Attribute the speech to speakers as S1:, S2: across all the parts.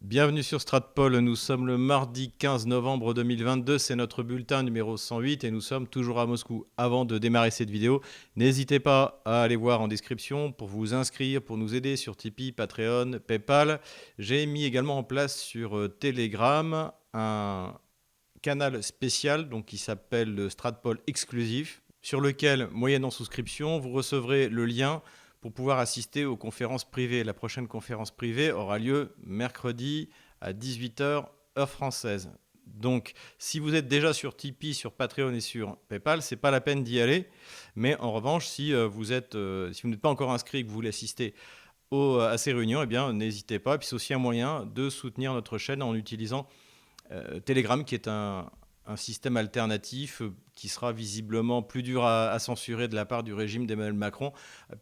S1: Bienvenue sur Stratpol, nous sommes le mardi 15 novembre 2022, c'est notre bulletin numéro 108 et nous sommes toujours à Moscou. Avant de démarrer cette vidéo, n'hésitez pas à aller voir en description pour vous inscrire, pour nous aider sur Tipeee, Patreon, Paypal. J'ai mis également en place sur Telegram un canal spécial donc, qui s'appelle le Stratpol Exclusif, sur lequel, moyennant souscription, vous recevrez le lien pour pouvoir assister aux conférences privées. La prochaine conférence privée aura lieu mercredi à 18h, heure française. Donc, si vous êtes déjà sur Tipeee, sur Patreon et sur Paypal, c'est pas la peine d'y aller. Mais en revanche, si vous n'êtes pas encore inscrit et que vous voulez assister à ces réunions, eh bien, n'hésitez pas. Et puis, c'est aussi un moyen de soutenir notre chaîne en utilisant Telegram, qui est un système alternatif qui sera visiblement plus dur à censurer de la part du régime d'Emmanuel Macron,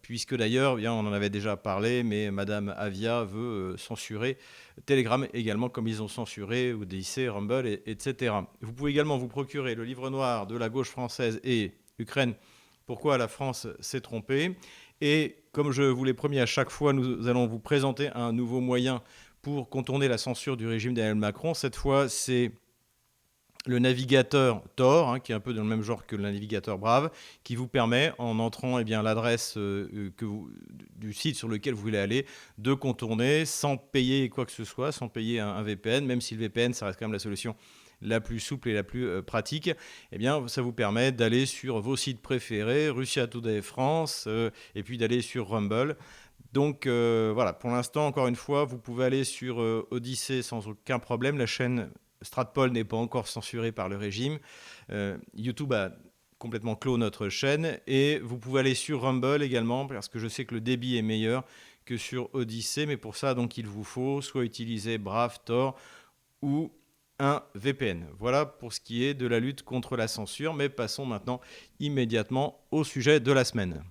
S1: puisque d'ailleurs, on en avait déjà parlé, mais Madame Avia veut censurer Telegram également, comme ils ont censuré Odyssey, Rumble, etc. Vous pouvez également vous procurer le livre noir de la gauche française et Ukraine, pourquoi la France s'est trompée. Et comme je vous l'ai promis à chaque fois, nous allons vous présenter un nouveau moyen pour contourner la censure du régime d'Emmanuel Macron. Cette fois, c'est le navigateur Tor, qui est un peu dans le même genre que le navigateur Brave, qui vous permet, en entrant l'adresse du site sur lequel vous voulez aller, de contourner sans payer quoi que ce soit, sans payer un VPN, même si le VPN, ça reste quand même la solution la plus souple et la plus pratique. Eh bien, ça vous permet d'aller sur vos sites préférés, Russia Today France, et puis d'aller sur Rumble. Donc voilà, pour l'instant, encore une fois, vous pouvez aller sur Odyssey sans aucun problème. La chaîne Stratpol n'est pas encore censurée par le régime. YouTube a complètement clos notre chaîne. Et vous pouvez aller sur Rumble également, parce que je sais que le débit est meilleur que sur Odyssey. Mais pour ça, donc, il vous faut soit utiliser Brave, Tor ou un VPN. Voilà pour ce qui est de la lutte contre la censure. Mais passons maintenant immédiatement au sujet de la semaine.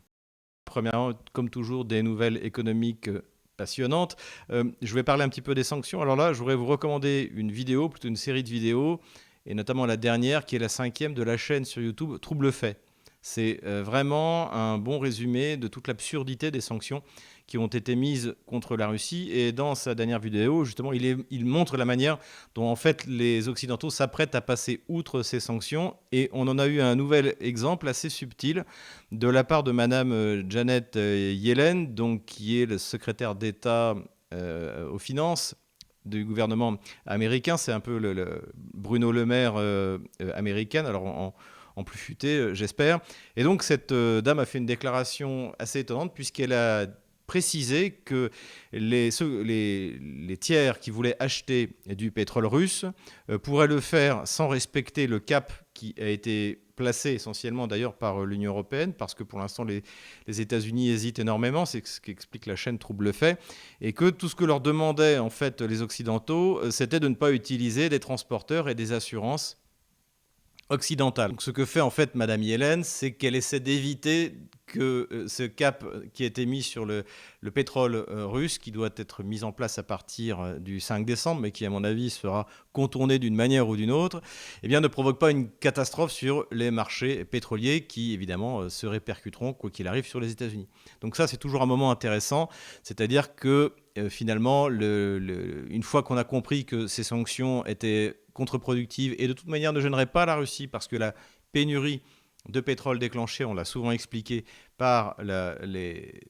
S1: Premièrement, comme toujours, des nouvelles économiques passionnantes. Je vais parler un petit peu des sanctions. Alors là, je voudrais vous recommander une vidéo, plutôt une série de vidéos, et notamment la dernière, qui est la 5e de la chaîne sur YouTube, Trouble Fait. C'est vraiment un bon résumé de toute l'absurdité des sanctions qui ont été mises contre la Russie. Et dans sa dernière vidéo, justement, il montre la manière dont en fait les Occidentaux s'apprêtent à passer outre ces sanctions. Et on en a eu un nouvel exemple assez subtil de la part de Madame Janet Yellen, donc, qui est le secrétaire d'État aux finances du gouvernement américain. C'est un peu le Bruno Le Maire américaine. Alors en plus futé, j'espère. Et donc, cette dame a fait une déclaration assez étonnante, puisqu'elle a précisé que les tiers qui voulaient acheter du pétrole russe pourraient le faire sans respecter le cap qui a été placé essentiellement d'ailleurs par l'Union européenne, parce que pour l'instant les États-Unis hésitent énormément, c'est ce qu'explique la chaîne Trouble Fait, et que tout ce que leur demandaient en fait les Occidentaux, c'était de ne pas utiliser des transporteurs et des assurances occidentale. Donc, ce que fait en fait Madame Yellen, c'est qu'elle essaie d'éviter que ce cap qui a été mis sur le pétrole russe, qui doit être mis en place à partir du 5 décembre, mais qui à mon avis sera contourné d'une manière ou d'une autre, eh bien, ne provoque pas une catastrophe sur les marchés pétroliers qui évidemment se répercuteront quoi qu'il arrive sur les États-Unis. Donc ça, c'est toujours un moment intéressant, c'est-à-dire que finalement, une fois qu'on a compris que ces sanctions étaient contre-productives et de toute manière ne gêneraient pas la Russie, parce que la pénurie de pétrole déclenchée, on l'a souvent expliqué, par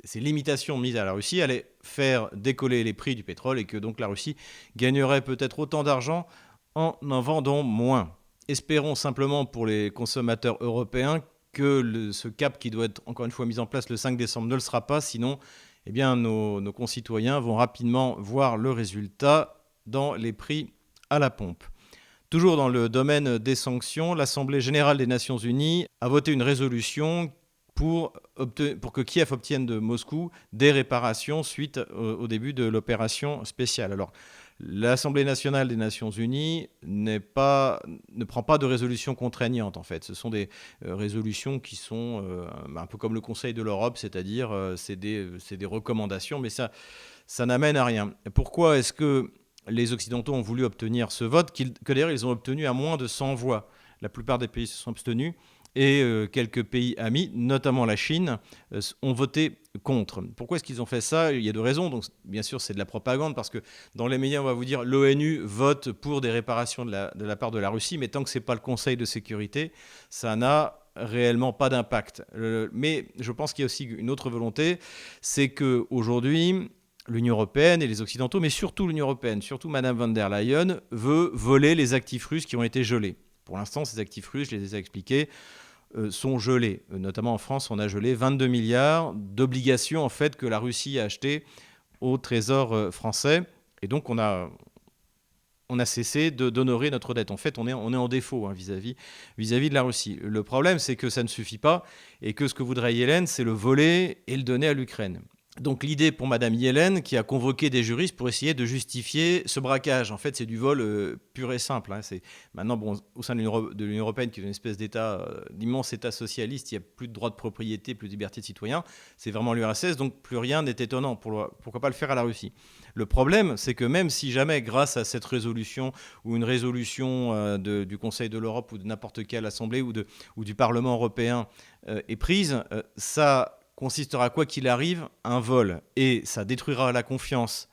S1: ces limitations mises à la Russie, allait faire décoller les prix du pétrole et que donc la Russie gagnerait peut-être autant d'argent en vendant moins. Espérons simplement pour les consommateurs européens que ce cap qui doit être encore une fois mis en place le 5 décembre ne le sera pas, sinon eh bien, nos concitoyens vont rapidement voir le résultat dans les prix à la pompe. Toujours dans le domaine des sanctions, l'Assemblée générale des Nations unies a voté une résolution pour que Kiev obtienne de Moscou des réparations suite au début de l'opération spéciale. Alors, l'Assemblée nationale des Nations unies ne prend pas de résolution contraignante, en fait. Ce sont des résolutions qui sont un peu comme le Conseil de l'Europe, c'est-à-dire c'est des recommandations, mais ça n'amène à rien. Pourquoi est-ce que les Occidentaux ont voulu obtenir ce vote, que d'ailleurs ils ont obtenu à moins de 100 voix? La plupart des pays se sont abstenus. et quelques pays amis, notamment la Chine, ont voté contre. Pourquoi est-ce qu'ils ont fait ça? Il y a deux raisons. Donc, bien sûr, c'est de la propagande, parce que dans les médias, on va vous dire l'ONU vote pour des réparations de la part de la Russie, mais tant que ce n'est pas le Conseil de sécurité, ça n'a réellement pas d'impact. Mais je pense qu'il y a aussi une autre volonté, c'est qu'aujourd'hui, l'Union européenne et les Occidentaux, mais surtout l'Union européenne, surtout Madame von der Leyen, veut voler les actifs russes qui ont été gelés. Pour l'instant, ces actifs russes, je les ai expliqués, sont gelés. Notamment en France, on a gelé 22 milliards d'obligations en fait, que la Russie a achetées au Trésor français. Et donc, on a cessé d'honorer notre dette. En fait, on est en défaut vis-à-vis de la Russie. Le problème, c'est que ça ne suffit pas et que ce que voudrait Yellen, c'est le voler et le donner à l'Ukraine. Donc l'idée pour Madame Yellen, qui a convoqué des juristes pour essayer de justifier ce braquage, en fait c'est du vol pur et simple. Maintenant, bon, au sein de l'Union européenne, qui est une espèce d'État, d'immense État socialiste, il n'y a plus de droits de propriété, plus de liberté de citoyen, c'est vraiment l'URSS, donc plus rien n'est étonnant. Pourquoi pas le faire à la Russie? Le problème, c'est que même si jamais, grâce à cette résolution, ou une résolution du Conseil de l'Europe, ou de n'importe quelle assemblée, ou du Parlement européen est prise, ça consistera, quoi qu'il arrive, un vol, et ça détruira la confiance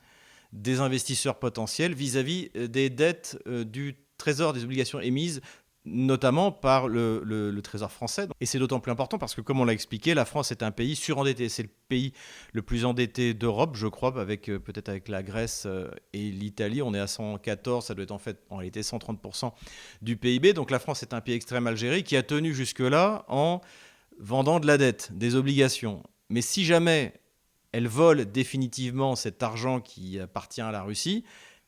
S1: des investisseurs potentiels vis-à-vis des dettes du Trésor, des obligations émises notamment par le Trésor français. Et c'est d'autant plus important parce que, comme on l'a expliqué, la France est un pays surendetté. C'est le pays le plus endetté d'Europe, je crois, peut-être avec la Grèce et l'Italie. On est à 114, ça doit être en réalité 130% du PIB. Donc la France est un pays extrêmement mal géré qui a tenu jusque-là en vendant de la dette, des obligations. Mais si jamais elle vole définitivement cet argent qui appartient à la Russie,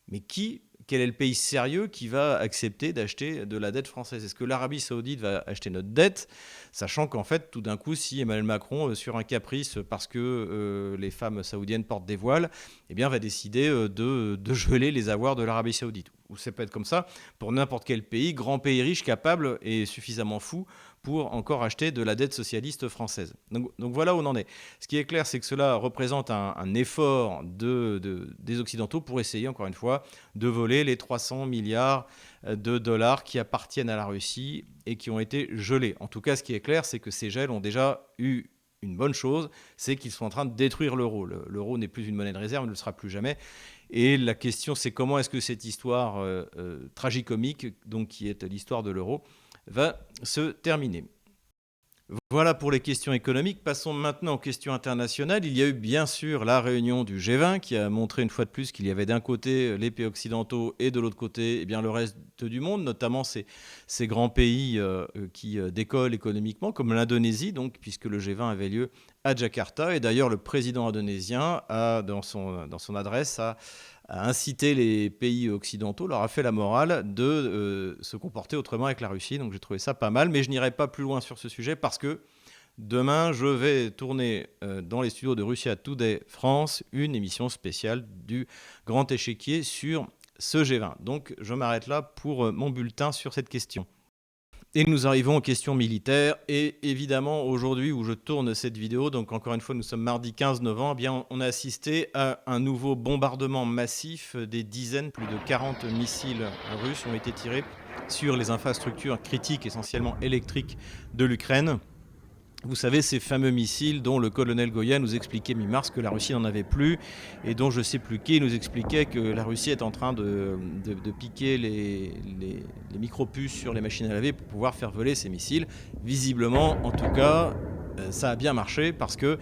S1: mais quel est le pays sérieux qui va accepter d'acheter de la dette française? Est-ce que l'Arabie Saoudite va acheter notre dette, sachant qu'en fait, tout d'un coup, si Emmanuel Macron, sur un caprice, parce que les femmes saoudiennes portent des voiles, eh bien, va décider de geler les avoirs de l'Arabie Saoudite? Ou ça peut être comme ça pour n'importe quel pays, grand pays riche, capable et suffisamment fou pour encore acheter de la dette socialiste française. Donc voilà où on en est. Ce qui est clair, c'est que cela représente un effort des Occidentaux pour essayer, encore une fois, de voler les 300 milliards de dollars qui appartiennent à la Russie et qui ont été gelés. En tout cas, ce qui est clair, c'est que ces gels ont déjà eu une bonne chose, c'est qu'ils sont en train de détruire l'euro. L'euro n'est plus une monnaie de réserve, ne le sera plus jamais. Et la question, c'est comment est-ce que cette histoire tragicomique, donc qui est l'histoire de l'euro, va se terminer. Voilà pour les questions économiques. Passons maintenant aux questions internationales. Il y a eu bien sûr la réunion du G20 qui a montré une fois de plus qu'il y avait d'un côté les pays occidentaux et de l'autre côté eh bien, le reste du monde, notamment ces grands pays qui décollent économiquement, comme l'Indonésie, donc, puisque le G20 avait lieu à Jakarta. Et d'ailleurs, le président indonésien, dans son adresse, a incité les pays occidentaux, leur a fait la morale de se comporter autrement avec la Russie. Donc j'ai trouvé ça pas mal, mais je n'irai pas plus loin sur ce sujet parce que demain, je vais tourner dans les studios de Russia Today France une émission spéciale du Grand Échiquier sur ce G20. Donc je m'arrête là pour mon bulletin sur cette question. Et nous arrivons aux questions militaires. Et évidemment, aujourd'hui où je tourne cette vidéo, donc encore une fois, nous sommes mardi 15 novembre, eh bien, on a assisté à un nouveau bombardement massif. Des dizaines, plus de 40 missiles russes ont été tirés sur les infrastructures critiques, essentiellement électriques, de l'Ukraine. Vous savez, ces fameux missiles dont le colonel Goya nous expliquait mi-mars que la Russie n'en avait plus et dont je ne sais plus qui nous expliquait que la Russie est en train de piquer les micro-puces sur les machines à laver pour pouvoir faire voler ces missiles. Visiblement, en tout cas, ça a bien marché parce qu'une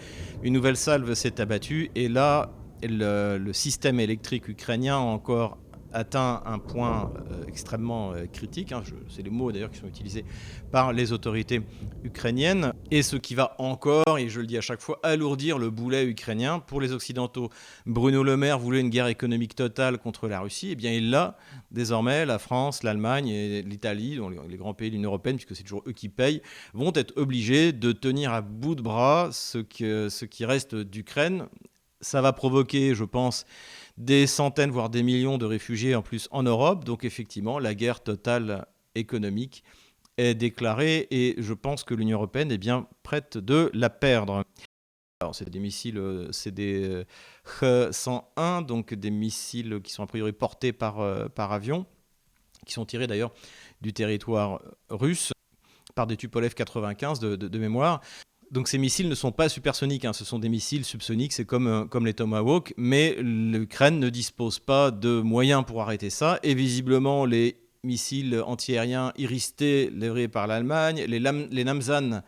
S1: nouvelle salve s'est abattue et là, le système électrique ukrainien a encore atteint un point extrêmement critique. C'est les mots d'ailleurs qui sont utilisés par les autorités ukrainiennes. Et ce qui va encore, et je le dis à chaque fois, alourdir le boulet ukrainien pour les Occidentaux. Bruno Le Maire voulait une guerre économique totale contre la Russie. Eh bien, il l'a désormais. La France, l'Allemagne et l'Italie, dont les grands pays de l'Union européenne, puisque c'est toujours eux qui payent, vont être obligés de tenir à bout de bras ce qui reste d'Ukraine. Ça va provoquer, je pense, des centaines, voire des millions de réfugiés en plus en Europe. Donc effectivement, la guerre totale économique est déclarée et je pense que l'Union européenne est bien prête de la perdre. Alors, c'est des missiles, c'est des H-101, donc des missiles qui sont a priori portés par avion, qui sont tirés d'ailleurs du territoire russe. par des Tupolev 95 de mémoire. Donc ces missiles ne sont pas supersoniques, ce sont des missiles subsoniques, c'est comme les Tomahawk, mais l'Ukraine ne dispose pas de moyens pour arrêter ça, et visiblement les missiles antiaériens Iris-T livrés par l'Allemagne, les Namzan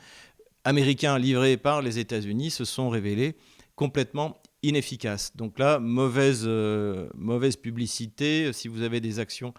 S1: américains livrés par les États-Unis se sont révélés complètement inefficaces. Donc là, mauvaise publicité. Si vous avez des actions,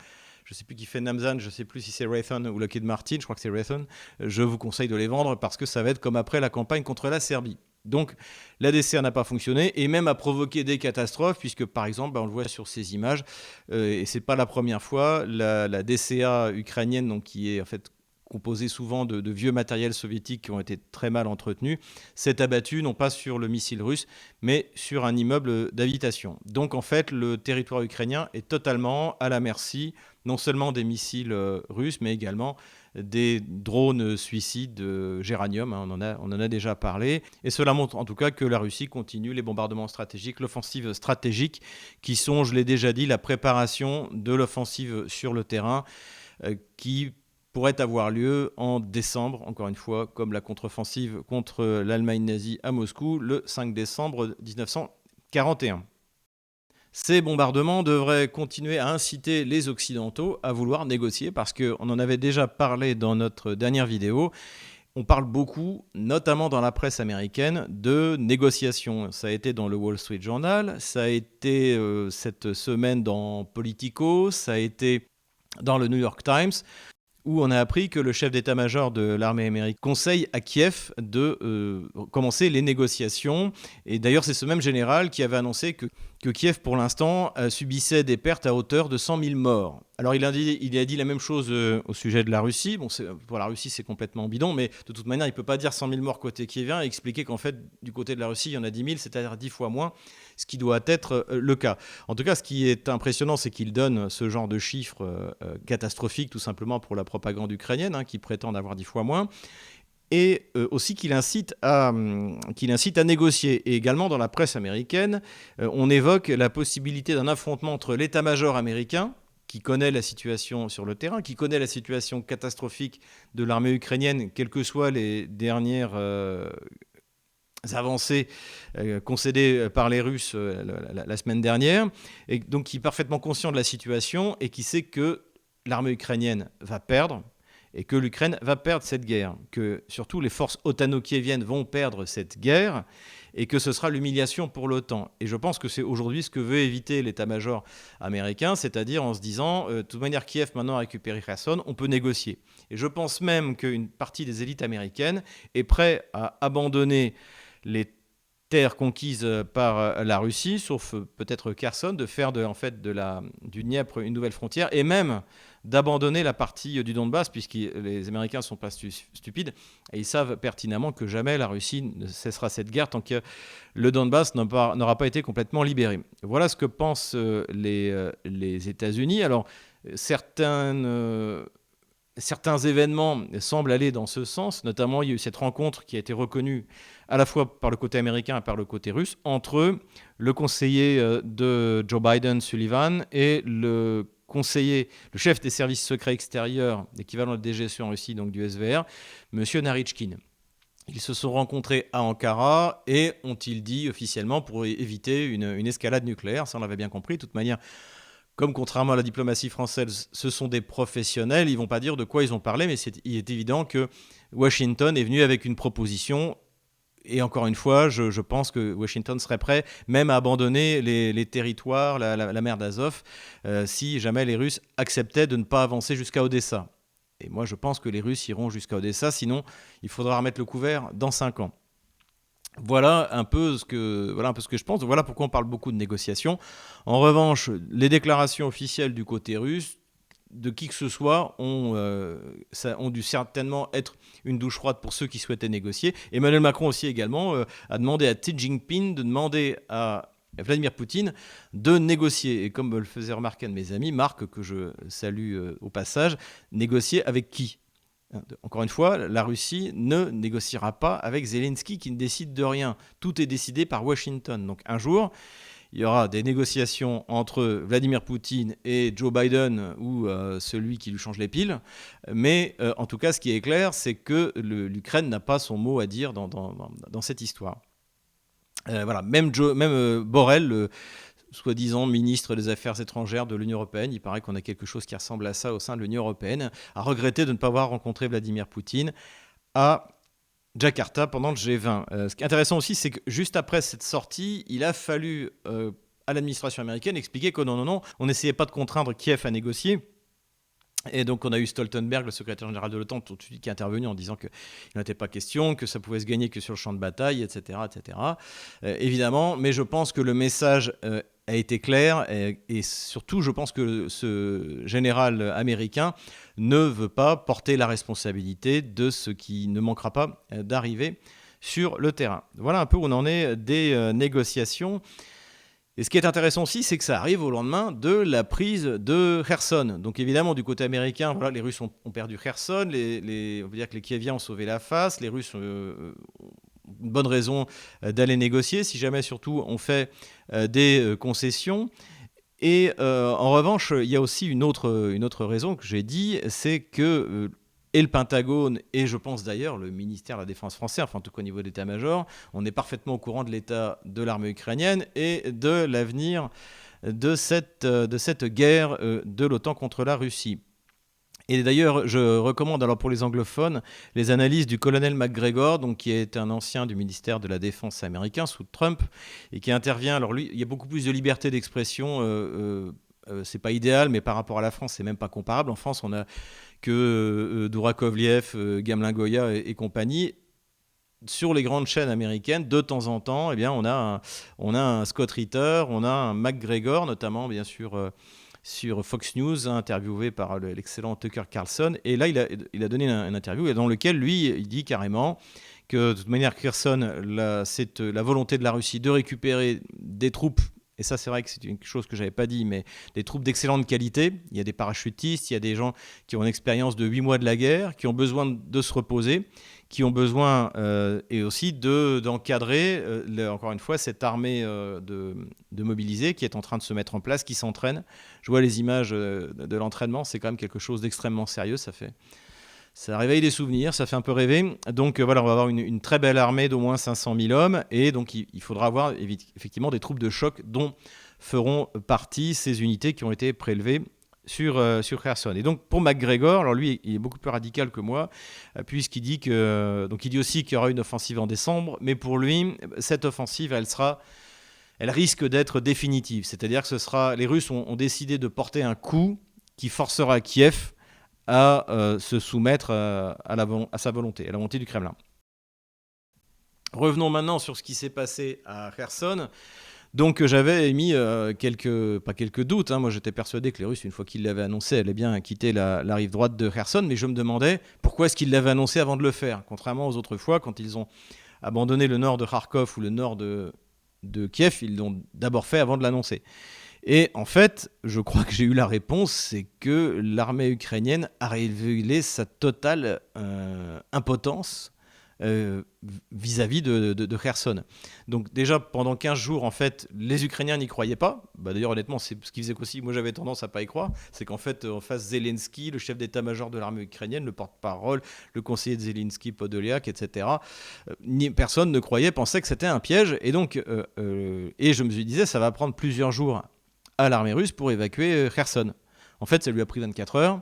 S1: je ne sais plus qui fait Namzan, je ne sais plus si c'est Raytheon ou Lockheed Martin, je crois que c'est Raytheon, je vous conseille de les vendre parce que ça va être comme après la campagne contre la Serbie. Donc la DCA n'a pas fonctionné et même a provoqué des catastrophes puisque par exemple, on le voit sur ces images, et ce n'est pas la première fois, la DCA ukrainienne, donc, qui est en fait composée souvent de vieux matériels soviétiques qui ont été très mal entretenus, s'est abattue non pas sur le missile russe, mais sur un immeuble d'habitation. Donc en fait, le territoire ukrainien est totalement à la merci non seulement des missiles russes, mais également des drones suicides Géranium, on en a déjà parlé. Et cela montre en tout cas que la Russie continue les bombardements stratégiques, l'offensive stratégique, qui sont, je l'ai déjà dit, la préparation de l'offensive sur le terrain, qui pourrait avoir lieu en décembre, encore une fois, comme la contre-offensive contre l'Allemagne nazie à Moscou, le 5 décembre 1941. Ces bombardements devraient continuer à inciter les Occidentaux à vouloir négocier parce qu'on en avait déjà parlé dans notre dernière vidéo. On parle beaucoup, notamment dans la presse américaine, de négociations. Ça a été dans le Wall Street Journal, ça a été cette semaine dans Politico, ça a été dans le New York Times, où on a appris que le chef d'état-major de l'armée américaine conseille à Kiev de commencer les négociations. Et d'ailleurs, c'est ce même général qui avait annoncé que Kiev, pour l'instant, subissait des pertes à hauteur de 100 000 morts. Alors, il a dit la même chose au sujet de la Russie. Bon, pour la Russie, c'est complètement bidon, mais de toute manière, il ne peut pas dire 100 000 morts côté kievien et expliquer qu'en fait, du côté de la Russie, il y en a 10 000, c'est-à-dire 10 fois moins, ce qui doit être le cas. En tout cas, ce qui est impressionnant, c'est qu'il donne ce genre de chiffres catastrophiques, tout simplement pour la propagande ukrainienne, qui prétend avoir 10 fois moins. Et aussi qu'il incite à négocier. Et également dans la presse américaine, on évoque la possibilité d'un affrontement entre l'état-major américain, qui connaît la situation sur le terrain, qui connaît la situation catastrophique de l'armée ukrainienne, quelles que soient les dernières avancées concédées par les Russes la semaine dernière, et donc qui est parfaitement conscient de la situation et qui sait que l'armée ukrainienne va perdre, et que l'Ukraine va perdre cette guerre, que surtout les forces otano-kieviennes vont perdre cette guerre, et que ce sera l'humiliation pour l'OTAN. Et je pense que c'est aujourd'hui ce que veut éviter l'état-major américain, c'est-à-dire en se disant, de toute manière, Kiev maintenant a récupéré Kherson, on peut négocier. Et je pense même qu'une partie des élites américaines est prête à abandonner les terres conquises par la Russie, sauf peut-être Kherson, de faire du Dniepr une nouvelle frontière, et même d'abandonner la partie du Donbass, puisque les Américains ne sont pas stupides, et ils savent pertinemment que jamais la Russie ne cessera cette guerre tant que le Donbass n'aura pas été complètement libéré. Voilà ce que pensent les États-Unis. Alors, certains événements semblent aller dans ce sens, notamment il y a eu cette rencontre qui a été reconnue à la fois par le côté américain et par le côté russe, entre le conseiller de Joe Biden, Sullivan, et le chef des services secrets extérieurs, l'équivalent de DGSE en Russie, donc du SVR, M. Narychkin. Ils se sont rencontrés à Ankara et ont-ils dit officiellement pour éviter une escalade nucléaire, ça on l'avait bien compris, de toute manière. Comme contrairement à la diplomatie française, ce sont des professionnels, ils ne vont pas dire de quoi ils ont parlé, mais il est évident que Washington est venu avec une proposition. Et encore une fois, je pense que Washington serait prêt même à abandonner les territoires, la mer d'Azov, si jamais les Russes acceptaient de ne pas avancer jusqu'à Odessa. Et moi, je pense que les Russes iront jusqu'à Odessa, sinon il faudra remettre le couvert dans 5 ans. Voilà un peu ce que je pense. Voilà pourquoi on parle beaucoup de négociations. En revanche, les déclarations officielles du côté russe, de qui que ce soit, ont dû certainement être une douche froide pour ceux qui souhaitaient négocier. Emmanuel Macron aussi également a demandé à Xi Jinping de demander à Vladimir Poutine de négocier. Et comme me le faisait remarquer un de mes amis, Marc, que je salue au passage, négocier avec qui ? Encore une fois, la Russie ne négociera pas avec Zelensky qui ne décide de rien. Tout est décidé par Washington. Donc un jour, il y aura des négociations entre Vladimir Poutine et Joe Biden ou celui qui lui change les piles. Mais en tout cas, ce qui est clair, c'est que l'Ukraine n'a pas son mot à dire dans cette histoire. Voilà, même Borrell, le soi-disant ministre des Affaires étrangères de l'Union européenne, il paraît qu'on a quelque chose qui ressemble à ça au sein de l'Union européenne, a regretté de ne pas avoir rencontré Vladimir Poutine à Jakarta pendant le G20. Ce qui est intéressant aussi, c'est que juste après cette sortie, il a fallu à l'administration américaine expliquer que non, on n'essayait pas de contraindre Kiev à négocier. Et donc on a eu Stoltenberg, le secrétaire général de l'OTAN, tout de suite qui est intervenu en disant qu'il n'était pas question, que ça pouvait se gagner que sur le champ de bataille, etc. etc. Évidemment, mais je pense que le message a été clair et surtout je pense que ce général américain ne veut pas porter la responsabilité de ce qui ne manquera pas d'arriver sur le terrain. Voilà un peu où on en est des négociations. Et ce qui est intéressant aussi, c'est que ça arrive au lendemain de la prise de Kherson. Donc évidemment, du côté américain, voilà, les Russes ont perdu Kherson, on veut dire que les Kieviens ont sauvé la face, les Russes ont une bonne raison d'aller négocier, si jamais surtout on fait des concessions. Et en revanche, il y a aussi une autre raison que j'ai dit, c'est que et le Pentagone, et je pense d'ailleurs le ministère de la Défense français, enfin en tout cas au niveau d'état-major, on est parfaitement au courant de l'état de l'armée ukrainienne et de l'avenir de cette guerre de l'OTAN contre la Russie. Et d'ailleurs, je recommande alors pour les anglophones les analyses du colonel McGregor, donc qui est un ancien du ministère de la Défense américain sous Trump et qui intervient. Alors lui, il y a beaucoup plus de liberté d'expression. C'est pas idéal, mais par rapport à la France, c'est même pas comparable. En France, on a que Dourakovliev, Gamelin-Goya et compagnie. Sur les grandes chaînes américaines, de temps en temps, eh bien, on a un Scott Ritter, on a un McGregor, notamment, bien sûr, sur Fox News, interviewé par l'excellent Tucker Carlson. Et là, il a donné une interview dans laquelle, lui, il dit carrément que, de toute manière, Kherson, c'est la volonté de la Russie de récupérer des troupes. Et ça, c'est vrai que c'est quelque chose que je n'avais pas dit, mais des troupes d'excellente qualité. Il y a des parachutistes, il y a des gens qui ont une expérience de 8 mois de la guerre, qui ont besoin de se reposer, qui ont besoin et aussi d'encadrer, encore une fois, cette armée de mobilisés qui est en train de se mettre en place, qui s'entraîne. Je vois les images de l'entraînement, c'est quand même quelque chose d'extrêmement sérieux, ça réveille des souvenirs, ça fait un peu rêver. Donc voilà, on va avoir une très belle armée d'au moins 500 000 hommes. Et donc il faudra avoir effectivement des troupes de choc dont feront partie ces unités qui ont été prélevées sur Kherson. Et donc pour McGregor, alors lui, il est beaucoup plus radical que moi, puisqu'il dit il dit aussi qu'il y aura une offensive en décembre. Mais pour lui, cette offensive, elle risque d'être définitive. C'est-à-dire que les Russes ont décidé de porter un coup qui forcera Kiev à se soumettre à sa volonté, à la volonté du Kremlin. Revenons maintenant sur ce qui s'est passé à Kherson. Donc j'avais émis pas quelques doutes. Moi j'étais persuadé que les Russes, une fois qu'ils l'avaient annoncé, allaient bien quitter la rive droite de Kherson. Mais je me demandais pourquoi est-ce qu'ils l'avaient annoncé avant de le faire. Contrairement aux autres fois, quand ils ont abandonné le nord de Kharkov ou le nord de Kiev, ils l'ont d'abord fait avant de l'annoncer. Et en fait, je crois que j'ai eu la réponse, c'est que l'armée ukrainienne a révélé sa totale impotence vis-à-vis de Kherson. Donc déjà, pendant 15 jours, en fait, les Ukrainiens n'y croyaient pas. D'ailleurs, honnêtement, c'est ce qui faisait qu'aussi, moi j'avais tendance à pas y croire. C'est qu'en fait, en face, Zelensky, le chef d'état-major de l'armée ukrainienne, le porte-parole, le conseiller de Zelensky, Podolyak, etc., personne ne croyait, pensait que c'était un piège. Et donc, et je me disais, ça va prendre plusieurs jours à l'armée russe pour évacuer Kherson. En fait, ça lui a pris 24 heures.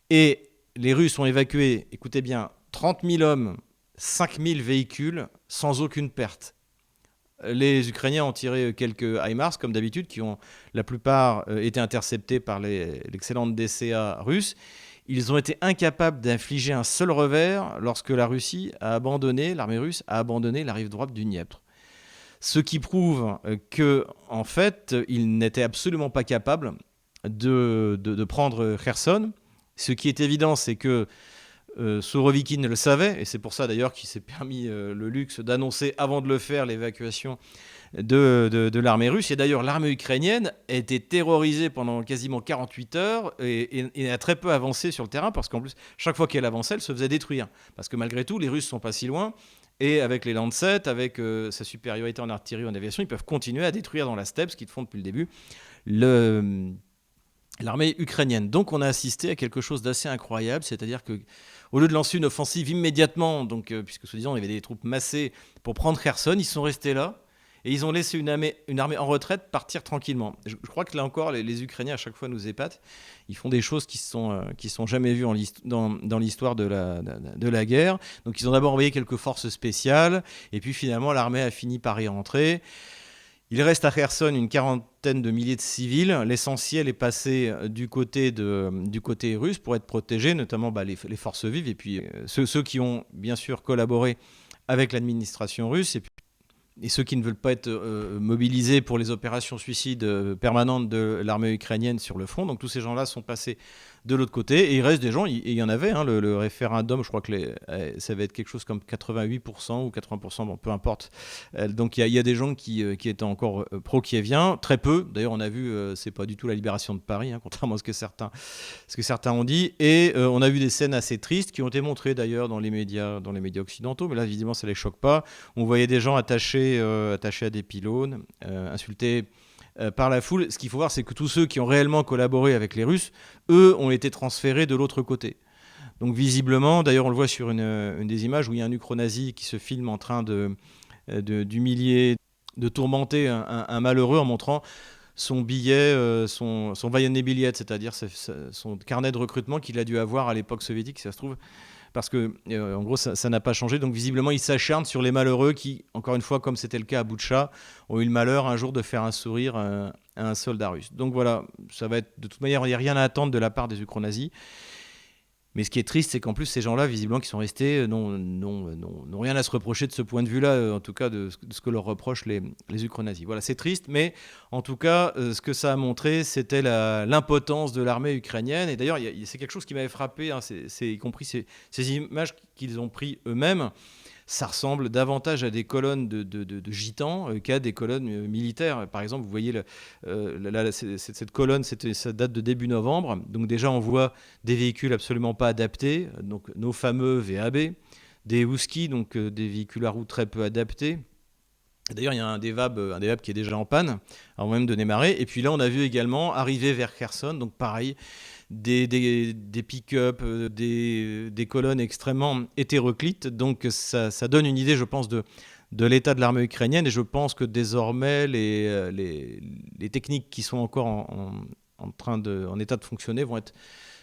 S1: Et les Russes ont évacué, écoutez bien, 30 000 hommes, 5 000 véhicules, sans aucune perte. Les Ukrainiens ont tiré quelques HIMARS, comme d'habitude, qui ont la plupart été interceptés par l'excellente DCA russe. Ils ont été incapables d'infliger un seul revers lorsque l'armée russe a abandonné la rive droite du Dniepr. Ce qui prouve que, en fait, ils n'étaient absolument pas capables de prendre Kherson. Ce qui est évident, c'est que Sourovikine le savait, et c'est pour ça d'ailleurs qu'il s'est permis le luxe d'annoncer avant de le faire l'évacuation de l'armée russe. Et d'ailleurs, l'armée ukrainienne a été terrorisée pendant quasiment 48 heures et a très peu avancé sur le terrain, parce qu'en plus, chaque fois qu'elle avançait, elle se faisait détruire. Parce que malgré tout, les Russes ne sont pas si loin. Et avec les Lancet, avec sa supériorité en artillerie et en aviation, ils peuvent continuer à détruire dans la steppe, ce qu'ils font depuis le début, l'armée ukrainienne. Donc on a assisté à quelque chose d'assez incroyable, c'est-à-dire que au lieu de lancer une offensive immédiatement, donc, puisque soi-disant il y avait des troupes massées pour prendre Kherson, ils sont restés là et ils ont laissé une armée en retraite partir tranquillement. Je crois que là encore, les Ukrainiens à chaque fois nous épatent. Ils font des choses qui sont jamais vues dans l'histoire de la guerre. Donc ils ont d'abord envoyé quelques forces spéciales et puis finalement l'armée a fini par y rentrer. Il reste à Kherson une quarantaine de milliers de civils. L'essentiel est passé du côté russe pour être protégé, notamment les forces vives et puis ceux qui ont bien sûr collaboré avec l'administration russe et ceux qui ne veulent pas être mobilisés pour les opérations suicides permanentes de l'armée ukrainienne sur le front. Donc tous ces gens-là sont passés de l'autre côté. Et il reste des gens, et il y en avait, le référendum, je crois que ça va être quelque chose comme 88% ou 80%, bon, peu importe. Donc il y a des gens qui étaient encore pro-kieviens, très peu. D'ailleurs, on a vu, c'est pas du tout la libération de Paris, contrairement à ce que certains ont dit. Et on a vu des scènes assez tristes qui ont été montrées d'ailleurs dans les médias occidentaux, mais là, évidemment, ça les choque pas. On voyait des gens attachés à des pylônes, insultés par la foule. Ce qu'il faut voir, c'est que tous ceux qui ont réellement collaboré avec les Russes, eux, ont été transférés de l'autre côté. Donc visiblement, d'ailleurs on le voit sur une des images où il y a un ukro-nazi qui se filme en train d'humilier, de tourmenter un malheureux en montrant son billet, son voyenné-billet, c'est-à-dire son carnet de recrutement qu'il a dû avoir à l'époque soviétique, si ça se trouve. Parce que, en gros, ça n'a pas changé. Donc, visiblement, il s'acharne sur les malheureux qui, encore une fois, comme c'était le cas à Boutcha, ont eu le malheur un jour de faire un sourire à un soldat russe. Donc voilà, ça va être, de toute manière, il n'y a rien à attendre de la part des ukro-nazis. Mais ce qui est triste, c'est qu'en plus, ces gens-là, visiblement, qui sont restés, n'ont rien à se reprocher de ce point de vue-là, en tout cas de ce que leur reprochent les ukro-nazis. Voilà, c'est triste, mais en tout cas, ce que ça a montré, c'était l'impotence de l'armée ukrainienne. Et d'ailleurs, c'est quelque chose qui m'avait frappé, c'est y compris ces images qu'ils ont pris eux-mêmes. Ça ressemble davantage à des colonnes de gitans qu'à des colonnes militaires. Par exemple, vous voyez cette colonne, ça date de début novembre. Donc déjà, on voit des véhicules absolument pas adaptés, donc nos fameux VAB, des Husky, donc des véhicules à roues très peu adaptés. D'ailleurs, il y a un DEVAB qui est déjà en panne, avant même de démarrer. Et puis là, on a vu également arriver vers Kherson, donc pareil, des pick-up, des colonnes extrêmement hétéroclites. Donc ça donne une idée, je pense, de l'état de l'armée ukrainienne. Et je pense que désormais, les techniques qui sont encore en état de fonctionner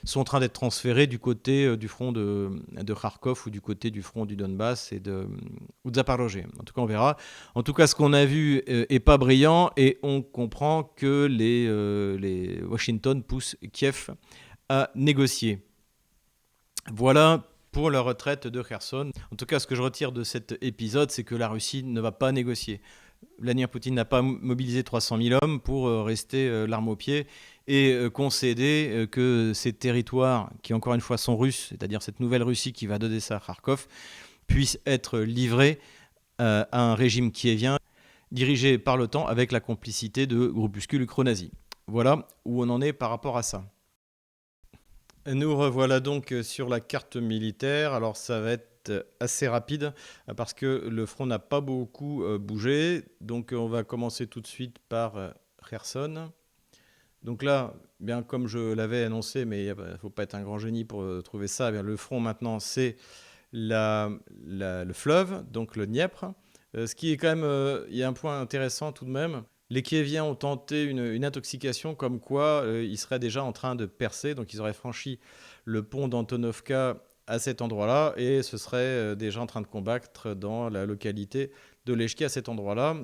S1: sont en train d'être transférées du côté du front de Kharkov ou du côté du front du Donbass ou de Zaporozhye. En tout cas, on verra. En tout cas, ce qu'on a vu est pas brillant et on comprend que les Washington poussent Kiev à négocier. Voilà pour la retraite de Kherson. En tout cas, ce que je retire de cet épisode, c'est que la Russie ne va pas négocier. Vladimir Poutine n'a pas mobilisé 300 000 hommes pour rester l'arme au pied et concéder que ces territoires, qui encore une fois sont russes, c'est-à-dire cette nouvelle Russie qui va d'Odessa à Kharkov, puissent être livrés à un régime kievien dirigé par l'OTAN avec la complicité de groupuscules ukro-nazis. Voilà où on en est par rapport à ça. Nous revoilà donc sur la carte militaire. Alors ça va être assez rapide parce que le front n'a pas beaucoup bougé. Donc on va commencer tout de suite par Kherson. Donc là, bien comme je l'avais annoncé, mais il ne faut pas être un grand génie pour trouver ça, bien, le front maintenant c'est le fleuve, donc le Dniepr. Ce qui est quand même, il y a un point intéressant tout de même. Les Kieviens ont tenté une intoxication comme quoi ils seraient déjà en train de percer, donc ils auraient franchi le pont d'Antonovka à cet endroit-là et ce serait déjà en train de combattre dans la localité de Lechki à cet endroit-là.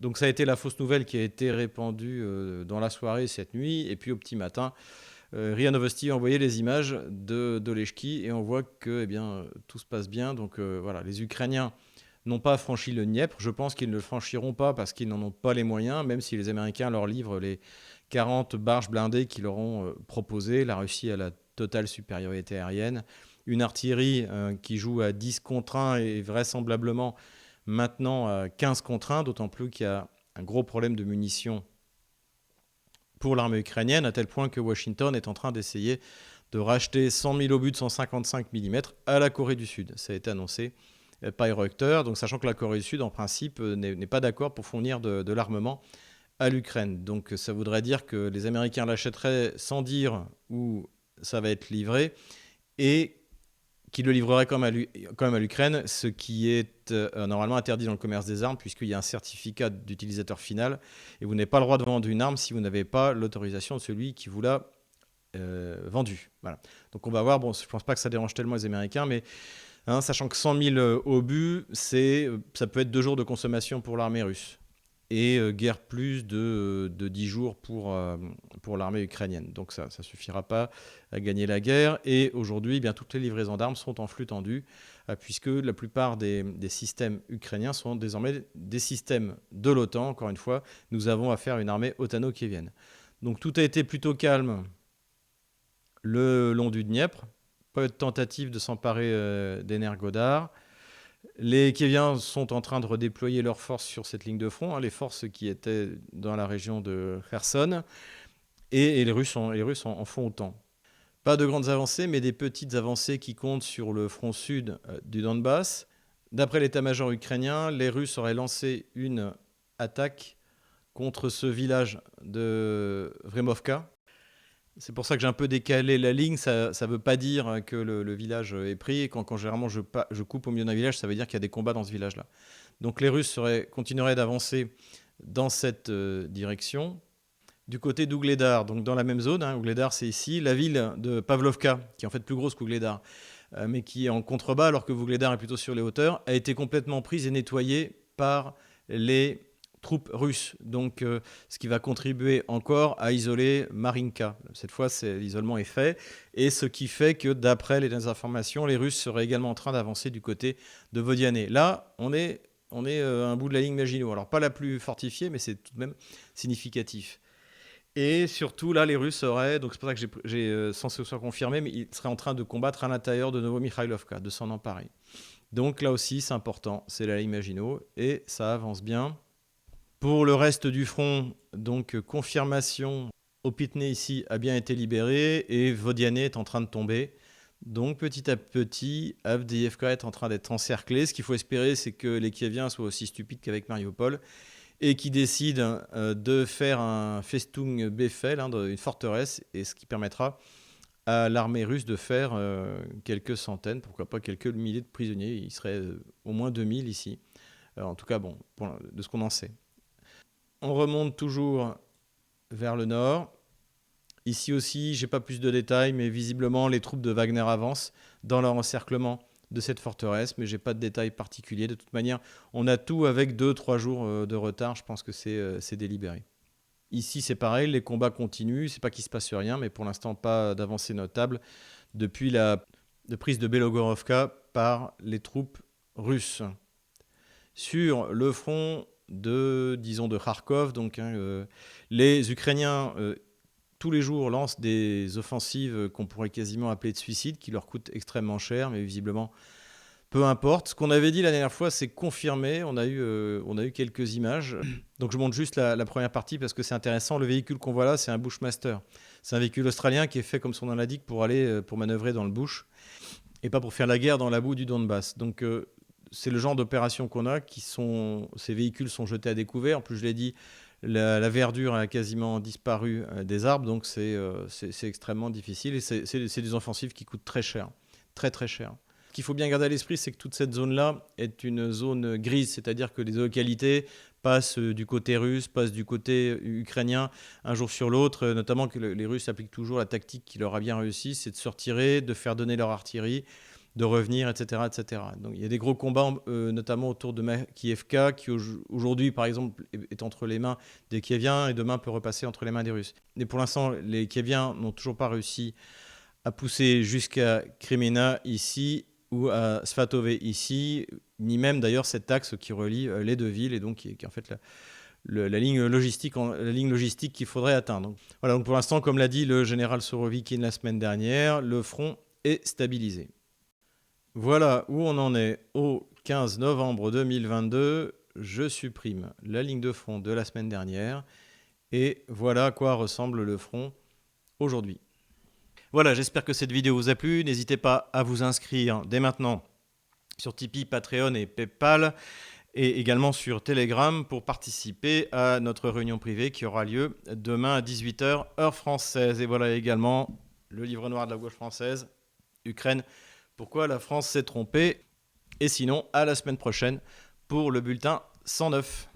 S1: Donc ça a été la fausse nouvelle qui a été répandue dans la soirée cette nuit et puis au petit matin, RIA Novosti a envoyé les images de Lechki et on voit que tout se passe bien. Donc voilà, les Ukrainiens n'ont pas franchi le Dniepr. Je pense qu'ils ne le franchiront pas parce qu'ils n'en ont pas les moyens, même si les Américains leur livrent les 40 barges blindées qu'ils leur ont proposées. La Russie a la totale supériorité aérienne. Une artillerie qui joue à 10 contre 1 et vraisemblablement maintenant à 15 contre 1, d'autant plus qu'il y a un gros problème de munitions pour l'armée ukrainienne, à tel point que Washington est en train d'essayer de racheter 100 000 obus de 155 mm à la Corée du Sud. Ça a été annoncé pas érupteur, donc sachant que la Corée du Sud, en principe, n'est pas d'accord pour fournir de l'armement à l'Ukraine. Donc ça voudrait dire que les Américains l'achèteraient sans dire où ça va être livré et qu'ils le livreraient quand même à l'Ukraine, ce qui est normalement interdit dans le commerce des armes, puisqu'il y a un certificat d'utilisateur final, et vous n'avez pas le droit de vendre une arme si vous n'avez pas l'autorisation de celui qui vous l'a vendue. Voilà. Donc on va voir, bon, je ne pense pas que ça dérange tellement les Américains, mais sachant que 100 000 obus, ça peut être 2 jours de consommation pour l'armée russe, et guère plus de 10 jours pour l'armée ukrainienne. Donc ça ne suffira pas à gagner la guerre. Et aujourd'hui, bien, toutes les livraisons d'armes sont en flux tendu, puisque la plupart des systèmes ukrainiens sont désormais des systèmes de l'OTAN. Encore une fois, nous avons affaire à une armée otano-kievienne. Donc tout a été plutôt calme le long du Dniepr. Pas de tentative de s'emparer d'Energodar. Les Kieviens sont en train de redéployer leurs forces sur cette ligne de front, les forces qui étaient dans la région de Kherson, et les Russes en font autant. Pas de grandes avancées, mais des petites avancées qui comptent sur le front sud du Donbass. D'après l'état-major ukrainien, les Russes auraient lancé une attaque contre ce village de Vremovka. C'est pour ça que j'ai un peu décalé la ligne. Ça ne veut pas dire que le village est pris. Quand généralement je coupe au milieu d'un village, ça veut dire qu'il y a des combats dans ce village-là. Donc les Russes continueraient d'avancer dans cette direction. Du côté d'Ougledar, donc dans la même zone, Ougledar c'est ici, la ville de Pavlovka, qui est en fait plus grosse qu'Ougledar, mais qui est en contrebas alors que Ougledar est plutôt sur les hauteurs, a été complètement prise et nettoyée par les troupes russes, donc ce qui va contribuer encore à isoler Marinka. Cette fois, l'isolement est fait, et ce qui fait que, d'après les informations, les Russes seraient également en train d'avancer du côté de Vodiane. Là, on est un bout de la ligne Maginot. Alors, pas la plus fortifiée, mais c'est tout de même significatif. Et surtout, là, les Russes seraient, donc c'est pour ça que j'ai sans que ce soit confirmé, mais ils seraient en train de combattre à l'intérieur de Novomikhailovka, de s'en emparer. Donc là aussi, c'est important, c'est la ligne Maginot, et ça avance bien. Pour le reste du front, donc confirmation, Opitné ici a bien été libéré et Vodiane est en train de tomber. Donc petit à petit, Avdiivka est en train d'être encerclé. Ce qu'il faut espérer, c'est que les Kieviens soient aussi stupides qu'avec Mariupol et qui décident de faire un Festung Befehl, une forteresse, et ce qui permettra à l'armée russe de faire quelques centaines, pourquoi pas quelques milliers de prisonniers. Il serait au moins 2000 ici. En tout cas, bon, de ce qu'on en sait. On remonte toujours vers le nord. Ici aussi, je n'ai pas plus de détails, mais visiblement, les troupes de Wagner avancent dans leur encerclement de cette forteresse, mais je n'ai pas de détails particuliers. De toute manière, on a tout avec 2-3 jours de retard. Je pense que c'est délibéré. Ici, c'est pareil, les combats continuent. C'est pas qu'il ne se passe rien, mais pour l'instant, pas d'avancée notable depuis la prise de Belogorovka par les troupes russes. Sur le front de Kharkov, donc les Ukrainiens tous les jours lancent des offensives qu'on pourrait quasiment appeler de suicide, qui leur coûtent extrêmement cher, mais visiblement peu importe. Ce qu'on avait dit la dernière fois, c'est confirmé. On a eu quelques images. Donc je montre juste la première partie parce que c'est intéressant. Le véhicule qu'on voit là, c'est un Bushmaster. C'est un véhicule australien qui est fait, comme son nom l'indique, pour manœuvrer dans le bush et pas pour faire la guerre dans la boue du Donbass. Donc c'est le genre d'opération qu'on a, ces véhicules sont jetés à découvert. En plus, je l'ai dit, la verdure a quasiment disparu des arbres, donc c'est extrêmement difficile. Et c'est des offensives qui coûtent très cher, très très cher. Ce qu'il faut bien garder à l'esprit, c'est que toute cette zone-là est une zone grise, c'est-à-dire que les localités passent du côté russe, passent du côté ukrainien un jour sur l'autre, notamment que les Russes appliquent toujours la tactique qui leur a bien réussi, c'est de se retirer, de faire donner leur artillerie, de revenir, etc., etc. Donc il y a des gros combats, notamment autour de Makiivka, qui aujourd'hui, par exemple, est entre les mains des Kieviens et demain peut repasser entre les mains des Russes. Mais pour l'instant, les Kieviens n'ont toujours pas réussi à pousser jusqu'à Kremina ici ou à Svatove ici, ni même d'ailleurs cet axe qui relie les deux villes et donc qui est en fait la ligne logistique qu'il faudrait atteindre. Donc, voilà, donc pour l'instant, comme l'a dit le général Sorovikin la semaine dernière, le front est stabilisé. Voilà où on en est au 15 novembre 2022. Je supprime la ligne de front de la semaine dernière et voilà à quoi ressemble le front aujourd'hui. Voilà, j'espère que cette vidéo vous a plu. N'hésitez pas à vous inscrire dès maintenant sur Tipeee, Patreon et PayPal, et également sur Telegram pour participer à notre réunion privée qui aura lieu demain à 18h, heure française. Et voilà également le livre noir de la gauche française, Ukraine, pourquoi la France s'est trompée. Et sinon, à la semaine prochaine pour le bulletin 109.